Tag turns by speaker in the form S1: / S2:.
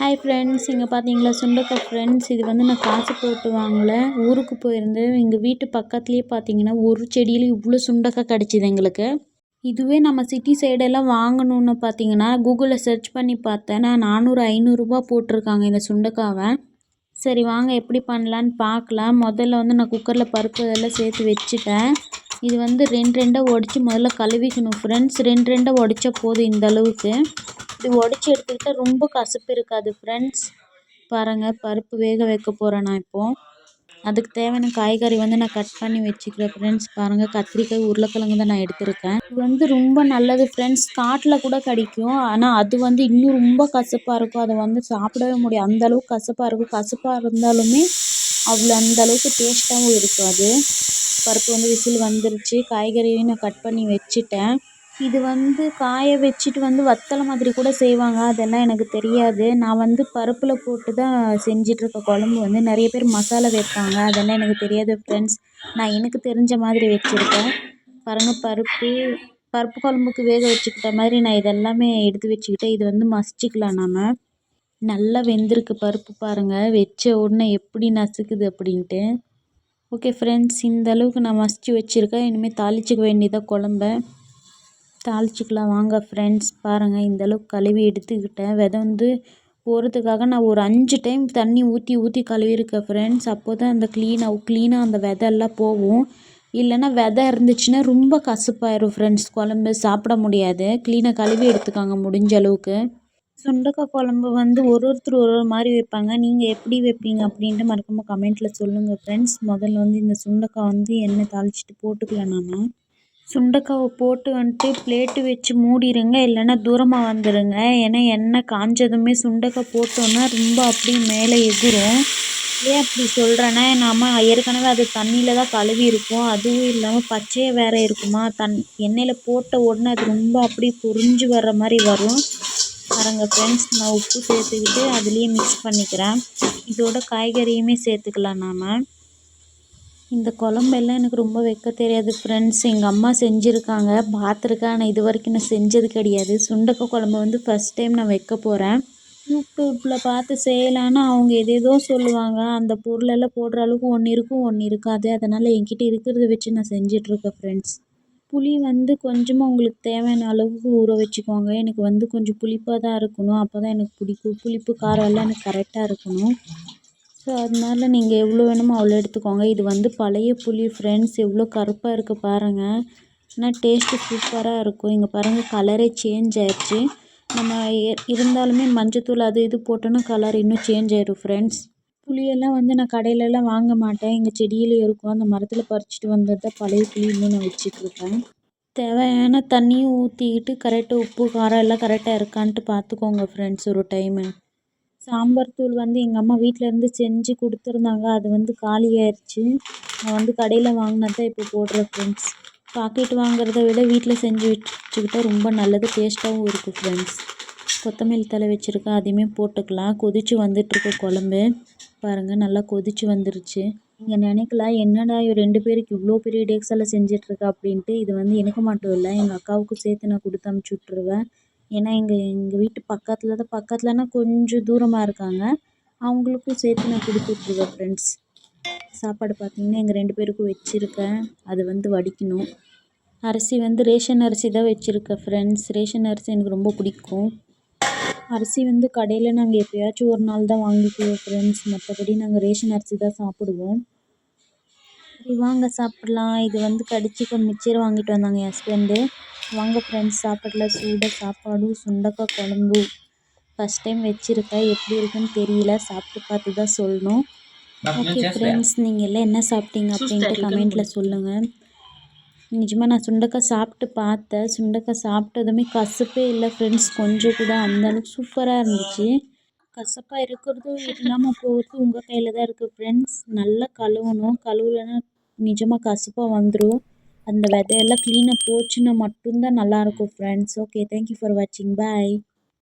S1: Hi friends, இங்கே பார்த்தீங்களா சுண்டக்காய் ஃப்ரெண்ட்ஸ். இது வந்து நான் காசு போட்டு வாங்கல, ஊருக்கு போயிருந்தேன். எங்கள் வீட்டு பக்கத்துலேயே பார்த்தீங்கன்னா ஒரு செடியில் இவ்வளோ சுண்டக்காய் கிடச்சிது எங்களுக்கு. இதுவே நம்ம சிட்டி சைடெல்லாம் வாங்கணுன்னு பார்த்தீங்கன்னா கூகுளில் சர்ச் பண்ணி பார்த்தேன். நான் 400-500 போட்டிருக்காங்க இந்த சுண்டக்காவை. சரி வாங்க எப்படி பண்ணலான்னு பார்க்கலாம். முதல்ல வந்து நான் குக்கரில் பருப்பு எல்லாம் சேர்த்து வச்சுட்டேன். இது வந்து 2 உடச்சி முதல்ல கழுவிக்கணும் ஃப்ரெண்ட்ஸ். 2 உடச்சா போதும் இந்த அளவுக்கு. இது உடச்சி எடுத்துக்கிட்டால் ரொம்ப கசப்பு இருக்காது ஃப்ரெண்ட்ஸ். பாருங்கள், பருப்பு வேக வைக்க போகிறேன் நான் இப்போது. அதுக்கு தேவையான காய்கறி வந்து நான் கட் பண்ணி வச்சுக்கிறேன் ஃப்ரெண்ட்ஸ். பாருங்கள், கத்திரிக்காய் உருளைக்கிழங்கு தான் நான் எடுத்திருக்கேன். இது வந்து ரொம்ப நல்லது ஃப்ரெண்ட்ஸ். காட்டில் கூட கிடைக்கும், ஆனால் அது வந்து இன்னும் ரொம்ப கசப்பாக இருக்கும். அதை வந்து சாப்பிடவே முடியாது, அந்தளவுக்கு கசப்பாக இருக்கும். கசப்பாக இருந்தாலுமே அவ்வளோ அந்தளவுக்கு டேஸ்ட்டாகவும் இருக்கும். அது பருப்பு வந்து விசில் வந்துருச்சு. காய்கறியும் நான் கட் பண்ணி வச்சுட்டேன். இது வந்து காய வச்சுட்டு வந்து வத்தலை மாதிரி கூட செய்வாங்க, அதெல்லாம் எனக்கு தெரியாது. நான் வந்து பருப்பில் போட்டு தான் செஞ்சிட்ருக்க குழம்பு. வந்து நிறைய பேர் மசாலா வைப்பாங்க, அதெல்லாம் எனக்கு தெரியாது ஃப்ரெண்ட்ஸ். நான் எனக்கு தெரிஞ்ச மாதிரி வச்சுருக்கேன். பாருங்கள், பருப்பு குழம்புக்கு வேக வச்சுக்கிட்ட மாதிரி நான் இதெல்லாமே எடுத்து வச்சுக்கிட்டேன். இது வந்து மசிச்சுக்கலாம். நாம் நல்லா வெந்திருக்கு பருப்பு. பாருங்கள், வச்ச உடனே எப்படி நசுக்குது அப்படின்ட்டு. ஓகே ஃப்ரெண்ட்ஸ், இந்த அளவுக்கு நான் மசிச்சு வச்சுருக்கேன். இனிமேல் தாளிச்சிக்க வேண்டியதாக குழம்ப தாளிச்சிக்கலாம் வாங்க ஃப்ரெண்ட்ஸ். பாருங்கள், இந்தளவுக்கு கழுவி எடுத்துக்கிட்டேன். விதை வந்து போகிறதுக்காக நான் ஒரு 5 டைம் தண்ணி ஊற்றி கழுவிருக்கேன் ஃப்ரெண்ட்ஸ். அப்போ தான் அந்த க்ளீனாக அந்த விதையெல்லாம் போகும். இல்லைன்னா விதை இருந்துச்சுன்னா ரொம்ப கசப்பாயிரும் ஃப்ரெண்ட்ஸ், குழம்பு சாப்பிட முடியாது. க்ளீனாக கழுவி எடுத்துக்காங்க முடிஞ்ச அளவுக்கு. சுண்டக்காய் குழம்பு வந்து ஒருத்தர் ஒரு மாதிரி வைப்பாங்க. நீங்கள் எப்படி வைப்பீங்க அப்படின்ட்டு மறக்காமல் கமெண்ட்டில் சொல்லுங்கள் ஃப்ரெண்ட்ஸ். முதல்ல வந்து இந்த சுண்டக்காய் வந்து எண்ணெய் தாளிச்சிட்டு போட்டுக்கலாம். நாம் சுண்டக்காவை போட்டு வந்துட்டு பிளேட்டு வச்சு மூடிடுங்க, இல்லைன்னா தூரமாக வந்துடுங்க. ஏன்னா எண்ணெய் காஞ்சதுமே சுண்டக்காய் போட்டோன்னா ரொம்ப அப்படியே மேலே எகிரும். ஏன் அப்படி சொல்கிறேன்னா, நம்ம ஏற்கனவே அது தண்ணியில் தான் கழுவி இருக்கும். அதுவும் இல்லாமல் பச்சையாக வேறு இருக்குமா, எண்ணெயில் போட்ட உடனே அது ரொம்ப அப்படியே பொரிஞ்சு வர்ற மாதிரி வரும். பாருங்க ஃப்ரெண்ட்ஸ், நான் உப்பு சேர்த்துக்கிட்டு அதுலேயே மிக்ஸ் பண்ணிக்கிறேன். இதோட காய்கறியுமே சேர்த்துக்கலாம். நாம் இந்த குழம்பெல்லாம் எனக்கு ரொம்ப வைக்க தெரியாது ஃப்ரெண்ட்ஸ். எங்கள் அம்மா செஞ்சுருக்காங்க, பார்த்துருக்கேன். ஆனால் இது வரைக்கும் நான் செஞ்சது கிடையாது. சுண்டக்காய் குழம்பு வந்து ஃபஸ்ட் டைம் நான் வைக்க போகிறேன். யூடியூப்பில் பார்த்து செய்யலான்னு அவங்க எதேதோ சொல்லுவாங்க. அந்த பொருளெல்லாம் போடுற அளவுக்கு ஒன்று இருக்கும், ஒன்று இருக்காது. அதனால் என்கிட்ட இருக்கிறத வச்சு நான் செஞ்சிட்ருக்கேன் ஃப்ரெண்ட்ஸ். புளி வந்து கொஞ்சமாக உங்களுக்கு தேவையான அளவுக்கு ஊற வச்சுக்கோங்க. எனக்கு வந்து கொஞ்சம் புளிப்பாக தான் இருக்கணும், அப்போ தான் எனக்கு பிடிக்கும். புளிப்பு காரம் எல்லாம் எனக்கு கரெக்டாக இருக்கணும். ஸோ அதனால நீங்கள் எவ்வளோ வேணுமோ அவ்வளோ எடுத்துக்கோங்க. இது வந்து பழைய புளி ஃப்ரெண்ட்ஸ். எவ்வளோ கருப்பாக இருக்குது பாருங்கள், ஆனால் டேஸ்ட்டு சூப்பராக இருக்கும். இங்கே பாருங்கள், கலரே சேஞ்ச் ஆயிடுச்சு. நம்ம இருந்தாலுமே மஞ்சத்தூள் அது இது போட்டோன்னா கலர் இன்னும் சேஞ்ச் ஆயிடும் ஃப்ரெண்ட்ஸ். புளியெல்லாம் வந்து நான் கடையிலலாம் வாங்க மாட்டேன், எங்கள் செடியிலே இருக்கும். அந்த மரத்தில் பறிச்சிட்டு வந்தது தான் பழைய புளி இன்னும் நான் வச்சிட்ருக்கேன். தேவையான தண்ணியும் ஊற்றிக்கிட்டு கரெக்டாக உப்பு காரம் எல்லாம் கரெக்டாக இருக்கான்ட்டு பார்த்துக்கோங்க ஃப்ரெண்ட்ஸ் ஒரு டைமு. சாம்பார் தூள் வந்து எங்கள் அம்மா வீட்டிலேருந்து செஞ்சு கொடுத்துருந்தாங்க, அது வந்து காலியாகிடுச்சு. நான் வந்து கடையில் வாங்கினது தான் இப்போ போடுறேன் ஃப்ரெண்ட்ஸ். பாக்கெட் வாங்குறத விட வீட்டில் செஞ்சு வச்சுக்கிட்டால் ரொம்ப நல்லது, டேஸ்ட்டாகவும் இருக்குது ஃப்ரெண்ட்ஸ். கொத்தமல்லி தழை வச்சுருக்கேன், அதையுமே போட்டுக்கலாம். கொதித்து வந்துட்டுருக்கு குழம்பு. பாருங்கள், நல்லா கொதித்து வந்துருச்சு. நீங்கள் நினைக்கலாம், என்னடா 2 பேருக்கு இவ்வளோ பெரிய டேக்ஸில் செஞ்சிட்ருக்கா அப்படின்ட்டு. இது வந்து எனக்கு மட்டும் இல்லை, எங்கள் அக்காவுக்கும் சேர்த்து நான் கொடுத்து அமுச்சு விட்ருவேன். ஏன்னா எங்கள் வீட்டு பக்கத்துலனா கொஞ்சம் தூரமாக இருக்காங்க, அவங்களுக்கும் சேர்த்து நான் கொடுத்துட்ருவேன் ஃப்ரெண்ட்ஸ். சாப்பாடு பார்த்திங்கன்னா எங்கள் 2 பேருக்கும் வச்சுருக்கேன், அது வந்து வடிக்கணும். அரிசி வந்து ரேஷன் அரிசி தான் வச்சுருக்கேன் ஃப்ரெண்ட்ஸ். ரேஷன் அரிசி எனக்கு ரொம்ப பிடிக்கும். அரிசி வந்து கடையில் நாங்கள் எப்போயாச்சும் ஒரு நாள் தான் வாங்கிக்குவோம் ஃப்ரெண்ட்ஸ். மற்றபடி நாங்கள் ரேஷன் அரிசி தான் சாப்பிடுவோம். சரி வாங்க சாப்பிட்லாம். இது வந்து கடிச்சிக்க மிச்சர் வாங்கிட்டு வந்தாங்க என் ஹஸ்பண்டு. வாங்க ஃப்ரெண்ட்ஸ் சாப்பிடலாம். சூடாக சாப்பாடும் சுண்டக்காய் குழம்பு ஃபஸ்ட் டைம் வச்சுருக்கேன், எப்படி இருக்குன்னு தெரியல, சாப்பிட்டு பார்த்து தான் சொல்லணும். ஓகே ஃப்ரெண்ட்ஸ், நீங்கள் எல்லாம் என்ன சாப்பிட்டீங்க அப்படின்ட்டு கமெண்ட்டில் சொல்லுங்கள். நிஜமாக நான் சுண்டக்காய் சாப்பிட்டு பார்த்தேன். சுண்டக்காய் சாப்பிட்டதுமே கசப்பே இல்லை ஃப்ரெண்ட்ஸ், கொஞ்சம் கூட. அந்தளவுக்கு சூப்பராக இருந்துச்சு. கசப்பாக இருக்கிறதும் இல்லாமல் போகிறது உங்கள் கையில் தான் இருக்குது ஃப்ரெண்ட்ஸ். நல்லா கழுவணும், கழுவலைன்னா நிஜமாக கசப்பாக வந்துடும். அந்த விதையெல்லாம் க்ளீனாக போச்சுன்னா மட்டும்தான் நல்லாயிருக்கும் ஃப்ரெண்ட்ஸ். ஓகே, தேங்க்யூ ஃபார் வாட்சிங். பாய்.